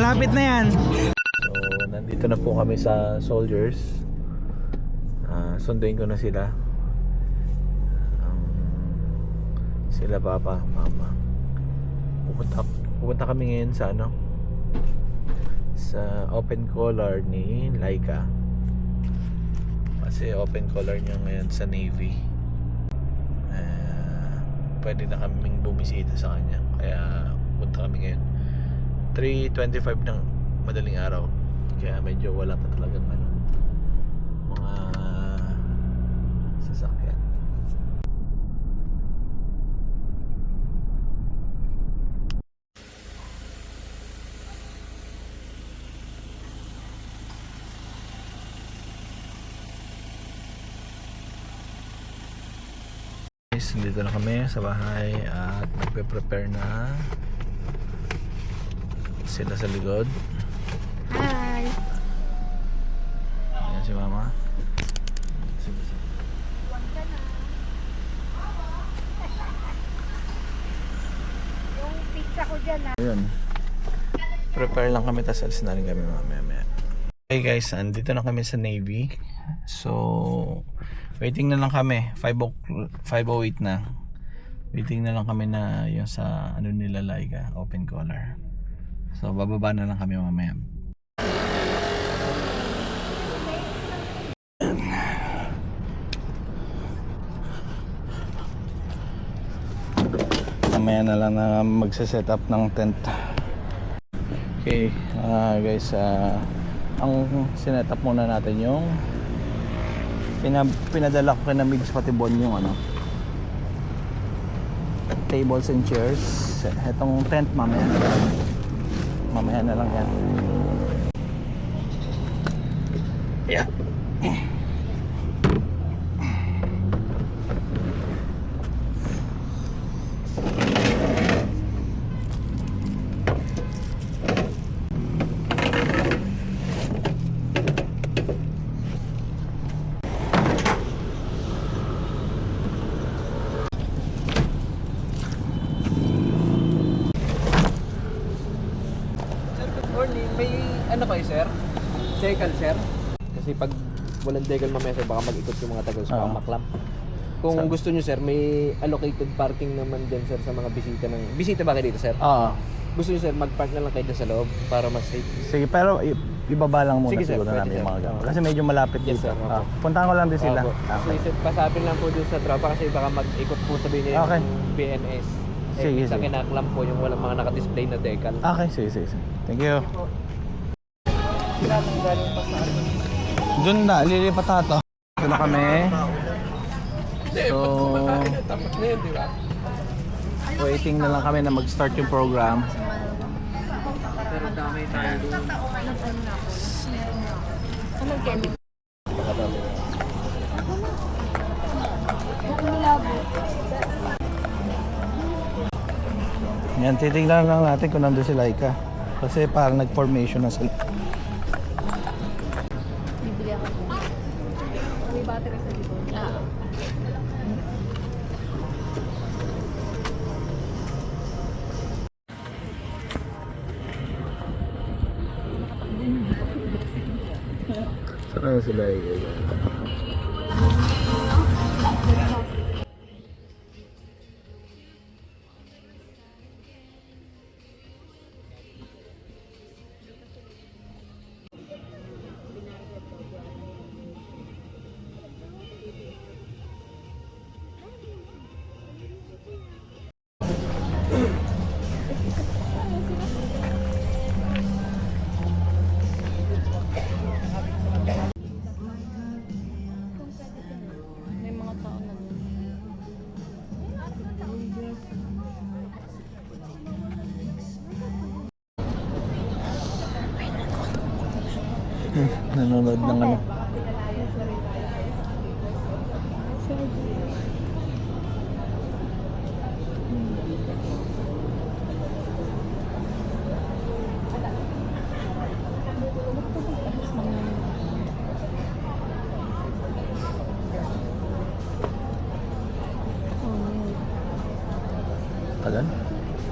malapit na yan. So, nandito na po kami sa Soldiers. Sunduin ko na sila. Sila papa, mama. Pupunta kami ngayon sa ano? Sa open collar ni Laika. Kasi open collar niya ngayon sa Navy. Pwede na kaming bumisita sa kanya. Kaya punta kami ngayon 3:25 ng madaling araw. Kaya medyo wala pa talagang ano, mga sasakyan. Dito na kami sa bahay at nagpe-prepare na sila sa likod. Hi! Ayan si mama. Yung pizza ko dyan na. Ayun. Prepare lang kami, tas alis na rin kami mamaya. Okay guys, andito na kami sa Navy. So waiting na lang kami, 5:08 na. Waiting na lang kami na yung sa ano nila Laika, open collar. So bababa na lang kami mamaya. Mamaya na lang na magse-set up ng tent. Okay, guys, ang sinet up muna natin yung pinadala ko kay na Migs pati Bon yung ano, tables and chairs. Etong tent mamaya na lang yan. Yeah. May ano kayo sir? Decal sir? Kasi pag walang decal mamaya sir, baka mag-ikot yung mga tagal sa maklam. Kung gusto nyo sir, may allocated parking naman din sir sa mga bisita ng... Bisita ba kayo dito sir? Oo. Gusto nyo sir, mag-park na lang kayo dyan sa loob para mas safe. Sige, pero ibaba lang muna Sige, sir, siguro pwede, namin sir. yung mga gamit. Kasi medyo malapit Yes, dito. sir. Opo. Puntahan ko lang din sila. Opo. Okay. So, pasapin lang po dun sa tropa kasi baka mag-ikot po sabihin niya Okay. yung BNS. Sige, sa sige. kinaklam po yung walang mga naka-display na decal. Okay, sige. Thank you. Doon na, lilipat na ito. Ito na kami. So, Tapos na yun, di ba? waiting na lang kami na mag-start yung program. Pero dami tayo doon. Yan, titignan lang natin kung nandun si Laika. Kasi parang nag-formation na sila. Bibili ako dyan. May battery sa likod. Saan na si Laika? May mga tao na doon. Nanonood ng ano.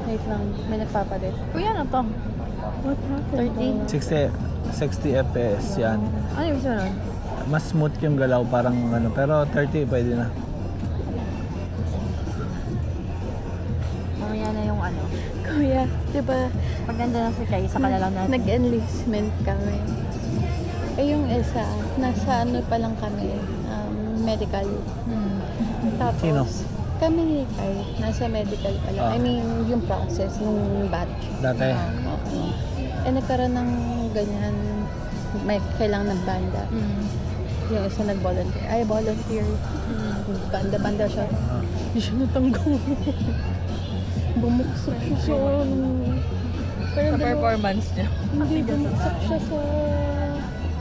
May lang. May nagpapalit. Kuya, ano to? What happened? 60 FPS yan. Ano yung isa nun? Mas smooth yung galaw, parang ano, pero 30 pwede na. Mamaya na yung ano. Kuya, di ba? Pag nandun na si Kay, saka na lang natin. Nag-enlistment kami. Eh yung isa, nasa ano pa lang kami, medical. Tapos, Sino? kami ni Kai, nasa medical pa lang. Ah. I mean, yung process nung batch. Dati. Oo. Eh nagkaroon ng ganyan, may kailangan ng banda. Yung isa nag-volunteer. Ay, volunteer. Banda-banda siya. Hindi siya natanggol. Bumuksak siya sa... Parang Sa dalawa- performance niya. Hindi, bumuksak siya sa...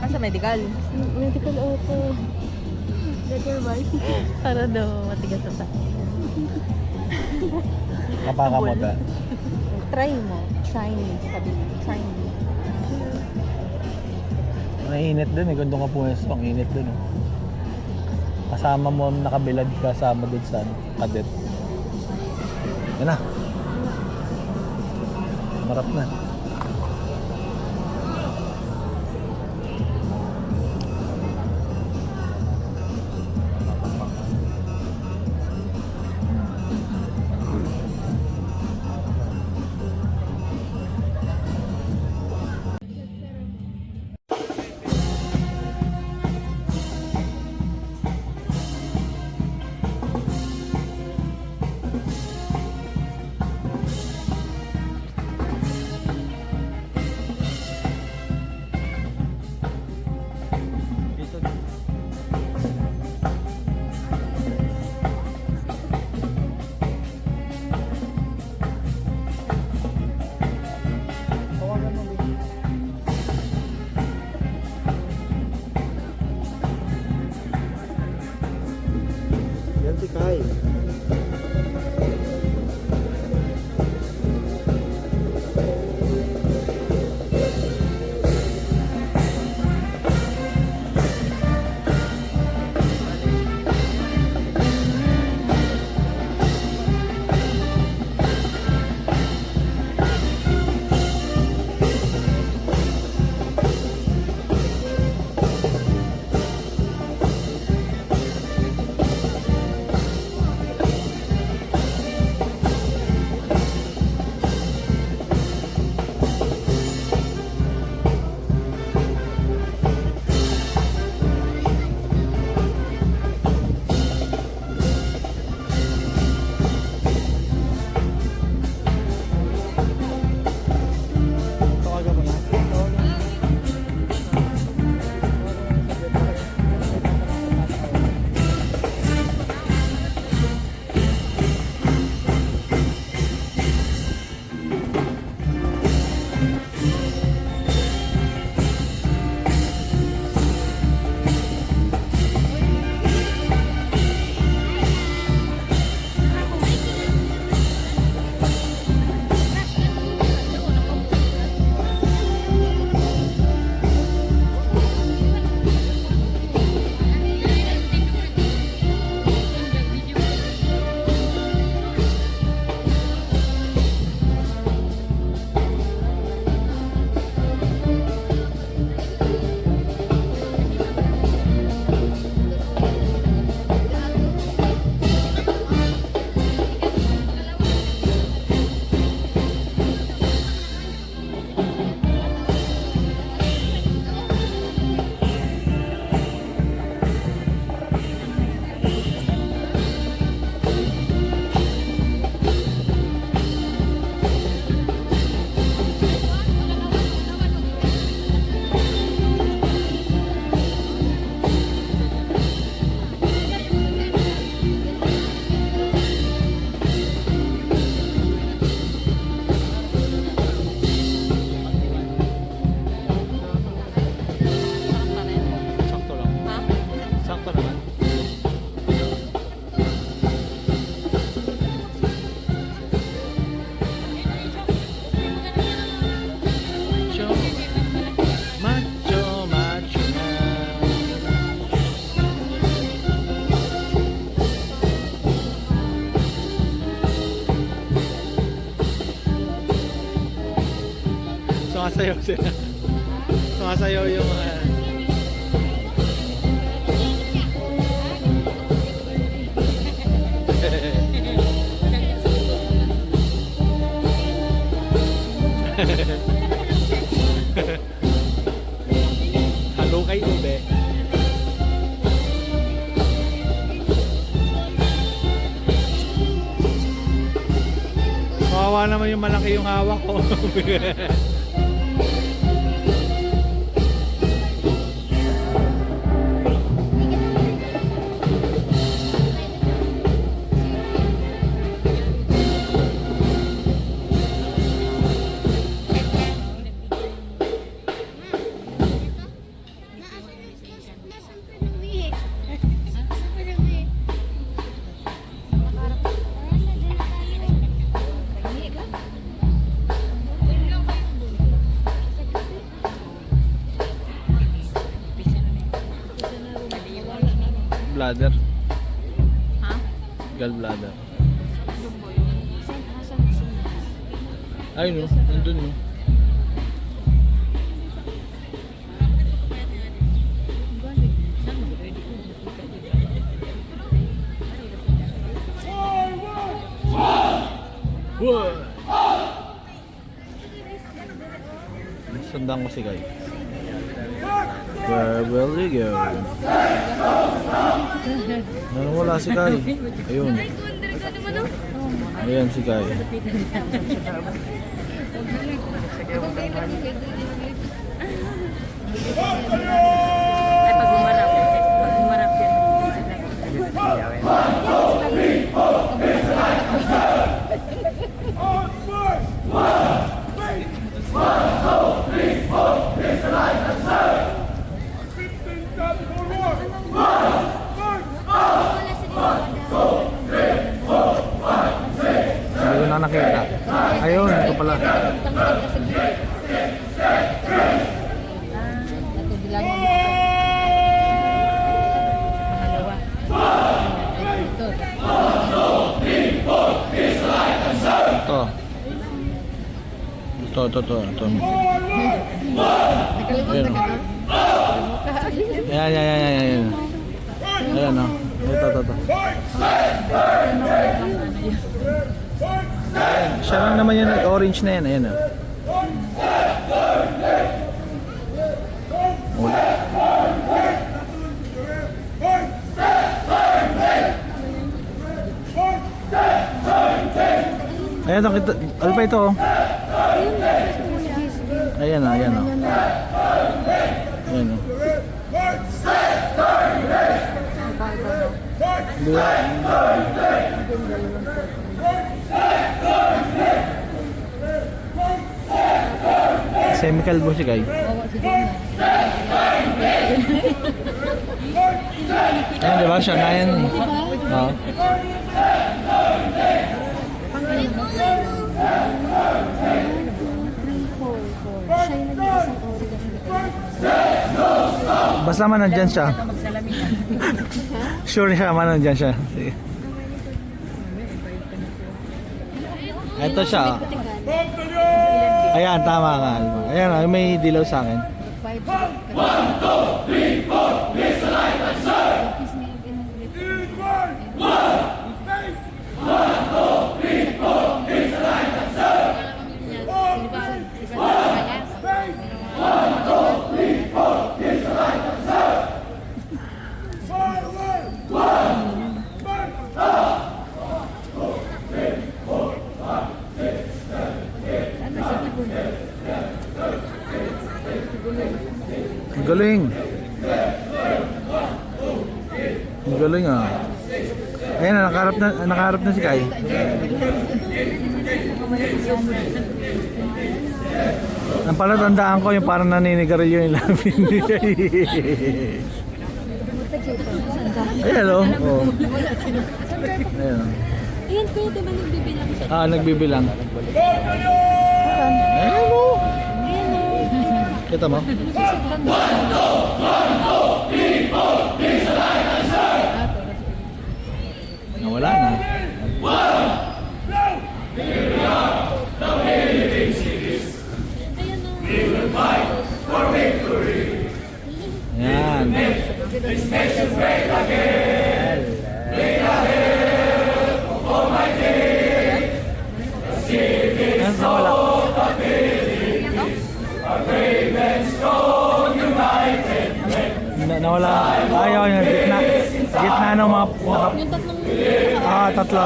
Sa medical. Medical auto. Better ba? Para daw matigas sa Kapaka mo ba? Try mo. Try me. Sabi mo. Try me. Mainit dun eh, kung doon ka pumesto, ang init dun eh. Kasama mo, nakabilad kasama dun sa ano, kadet. Yan na. Marap na. Sumasayaw sila. Sumasayaw yung mga... Halo kay ube. Kawawa naman yung malaki yung hawak ko. Bladder. Ha? Gallbladder. Ay no, nandun no. Sundan ko si Guy. Where will he go? Wala si Guy. Ayun. Ayan si Guy. Ay, pag umarap yan. Hindi ko na nakita. Ayun, ito pala. Ito. Ayun. Yan. Ayan o. Ito. Siya lang naman yan, orange na yan. Ayan o. Ayan o, ano pa ito o? Ayan o. Ayan o. Semi-kalbo si Guy. Ayan, diba? Siya na yan eh. Oo. Basta man nandyan siya. Sure siya man nandyan siya. Sige. Ito siya. Ayan, tama ka. Ayan, may dilaw sa akin. 1, 2, 3, 4, miss the light and serve. Galing. Galing ah. Ayan na, nakaharap na si Kai. Ang palatandaan ko yung parang naninigarilyo yung labi niya. Ayan o. Oh. Ayan. Ayan, kuya, diba nagbibilang siya? Nagbibilang. Ayan o. Kita mo? Nawala na. Ayan o. Nawala. Ayaw yun. Gitna. Gitna ng mga... Yung tatlong... Tatlo.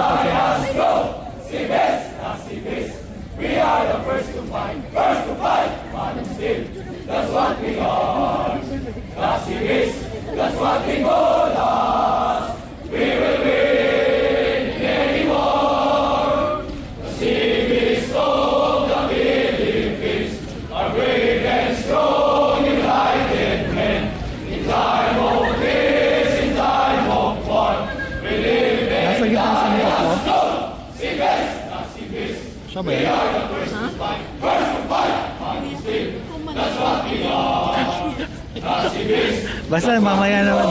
Nasa gitna sa mga tatlo. Siya ba yan? Basta mamaya naman.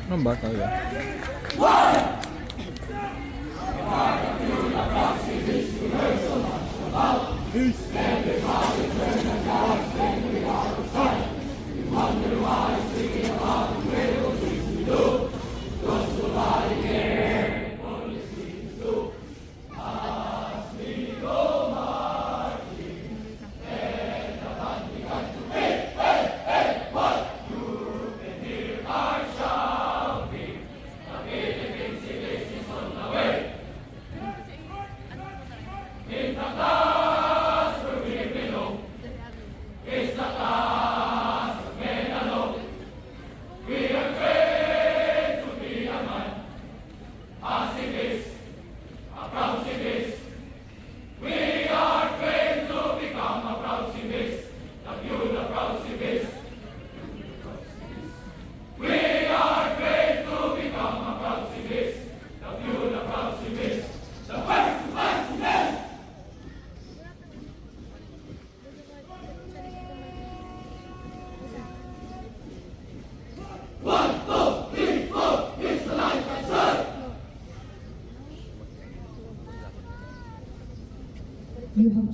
Anong bata yun?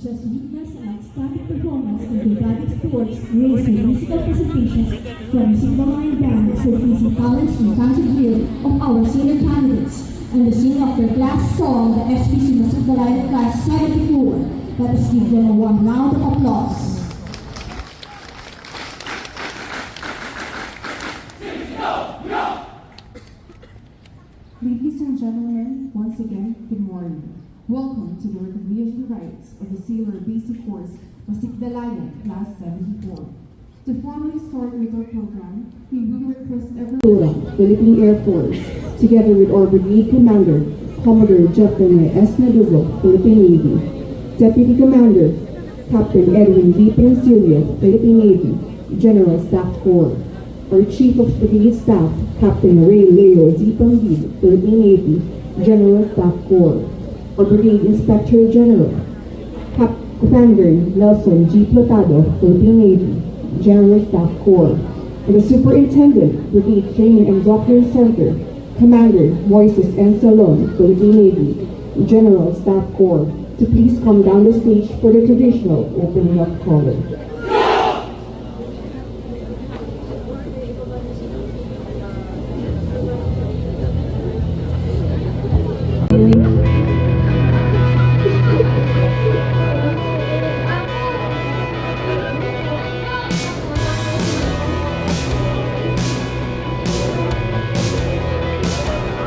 just witnessed an outstanding performance in the Gaudi Sports race and musical presentations from Music Line Band showcasing talents from Tangier of our senior candidates and the singing of their class song, the SPC Music Line Class 74. Let us give them a warm round of applause. Ladies and gentlemen, once again, good morning. Welcome to the recognition rights of the Sailor Basic Course Masigdalayan Class 74. To formally start with our program, we will request everyone, Philippine Air Force, together with our Brigade Commander, Commodore Jeffrey S. Nadugo, Philippine Navy, Deputy Commander, Captain Edwin D. Princilio, Philippine Navy, General Staff Corps, our Chief of Brigade Staff, Captain Ray Leo D. Pambid, Philippine Navy, General Staff Corps, our Brigade Inspector General, Commander Nelson G. Plotado, Philippine Navy, General Staff Corps, and the Superintendent, Brigade Training and Doctrine Center, Commander Moises N. Salon, Philippine Navy, General Staff Corps, to please come down the stage for the traditional opening of color.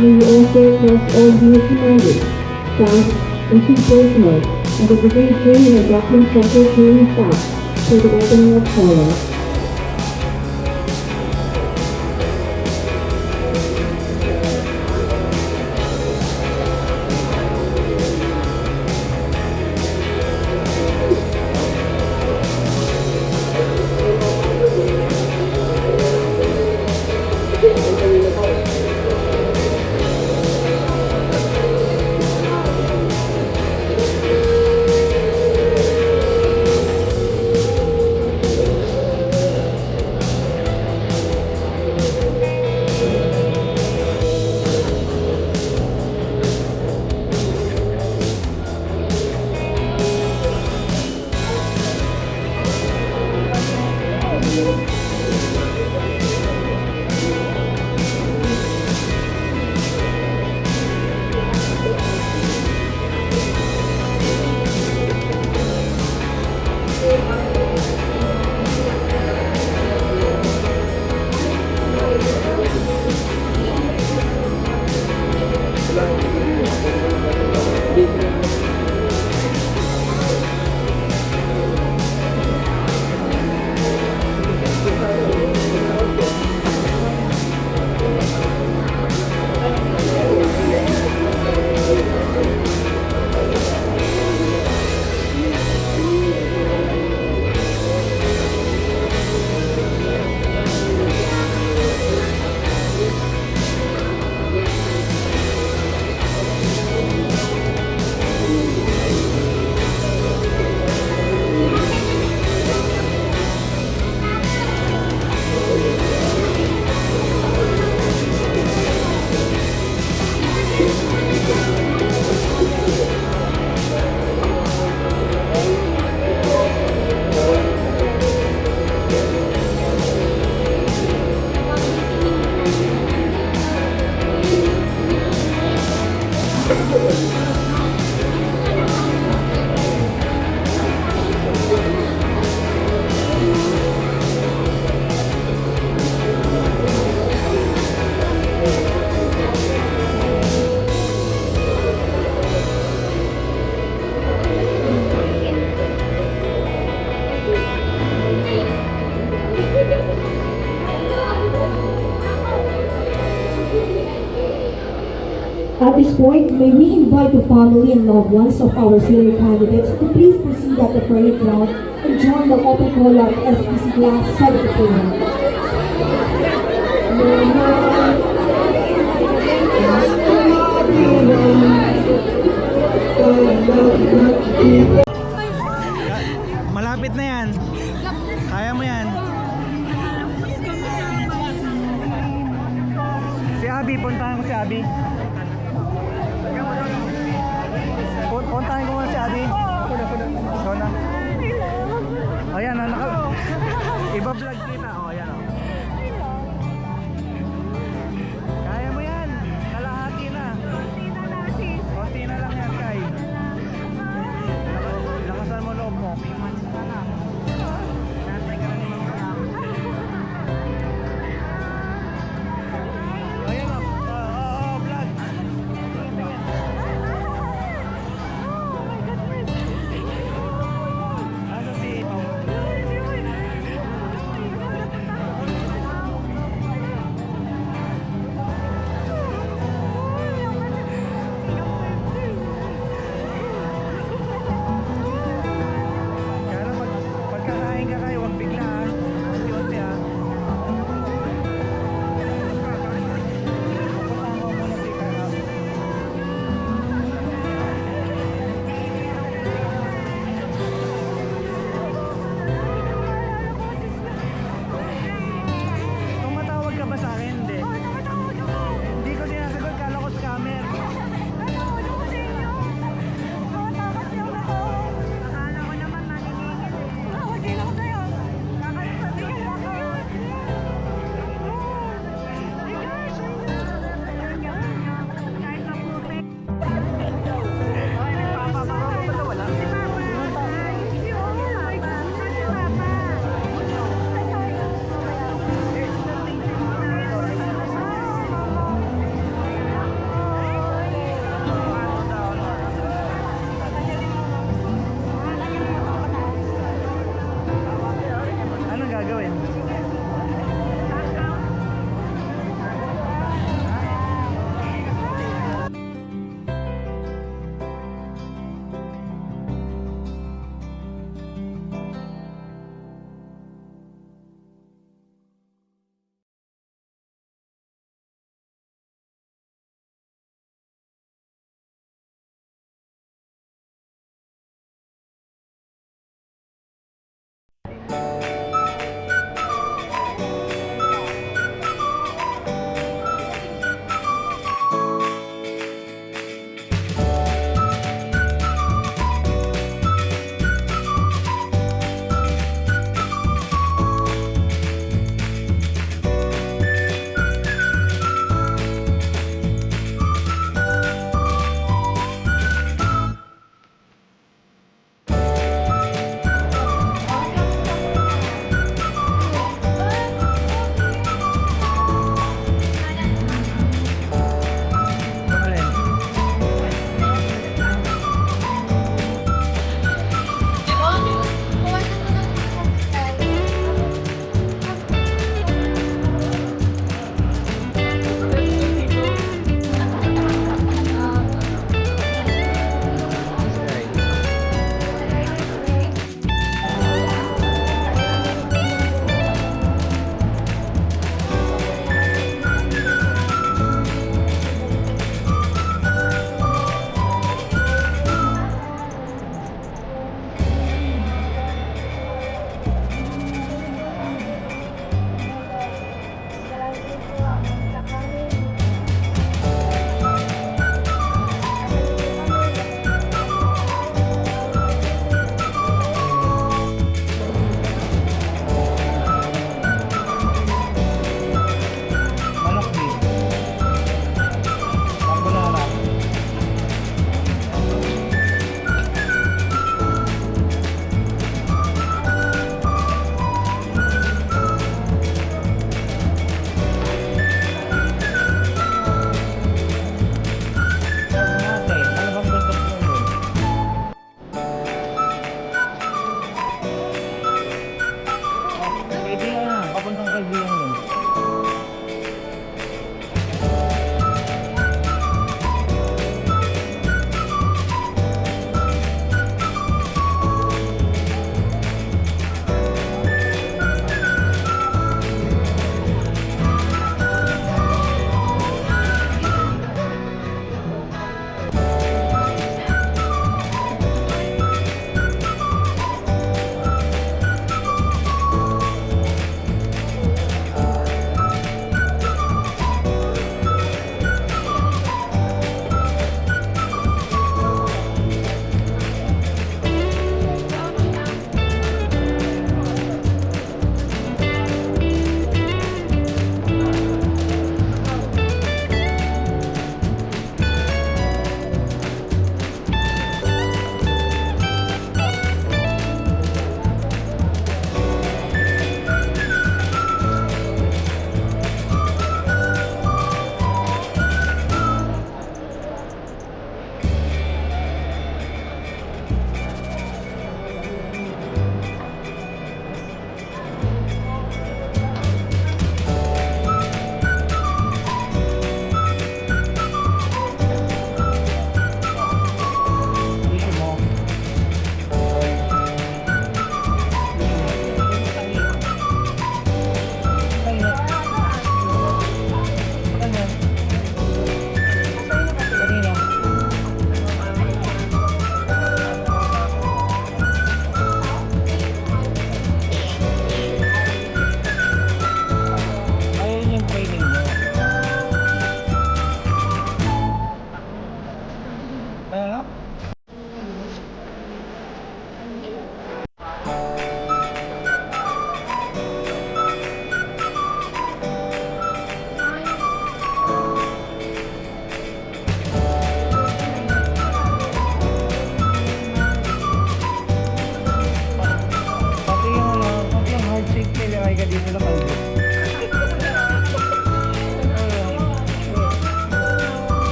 May we also request all unit commanders, staff, and chief personnel, and the Brigade Training and Doctrine Center training staff for the opening of color. At this point, may we invite the family and loved ones of our senior candidates to please proceed at the parade ground and join the open call at SPC Class 74. Malapit na yan. Kaya mo yan. Si Abby, puntahan ko si Abby. Puntahan ko muna si Abby.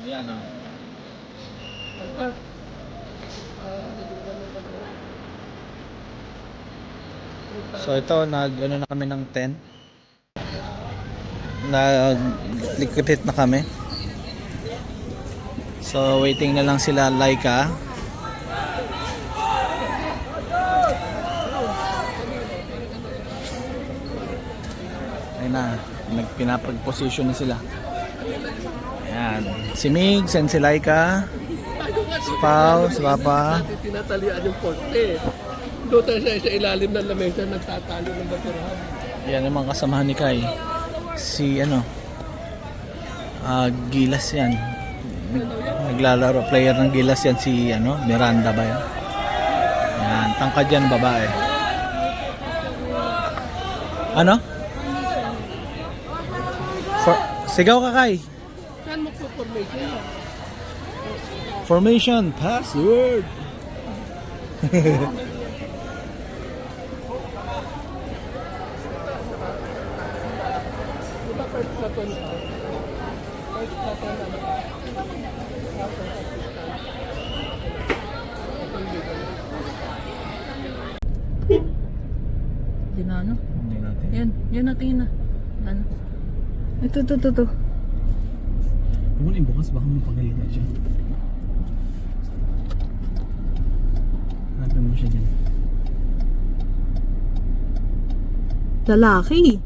Ayan o. So ito, nag-ano na kami ng 10. Nag-liquidate na kami. So waiting na lang sila Laika. Ayun na, nagpinapag-position na sila. Ayan, si Migs and si Laika, si Pao, si Papa. Tinatalian yung poste. Doon tayo sa ilalim ng lamesa nagtatalo ng basurahan. Yan yung mga kasamahan ni Kai. Si Gilas yan. Naglalaro, player ng Gilas yan, si Miranda ba yan? Yan, tangkad yan babae. Ano? Sigaw ka, Kai. Saan mo po formation? Formation, password. Di na ano? Hindi natin. Yan natin na. Ano? Ito. Huwag mo na bukas, baka mapagalitan siya. Hanapin mo siya dyan. Lalaki.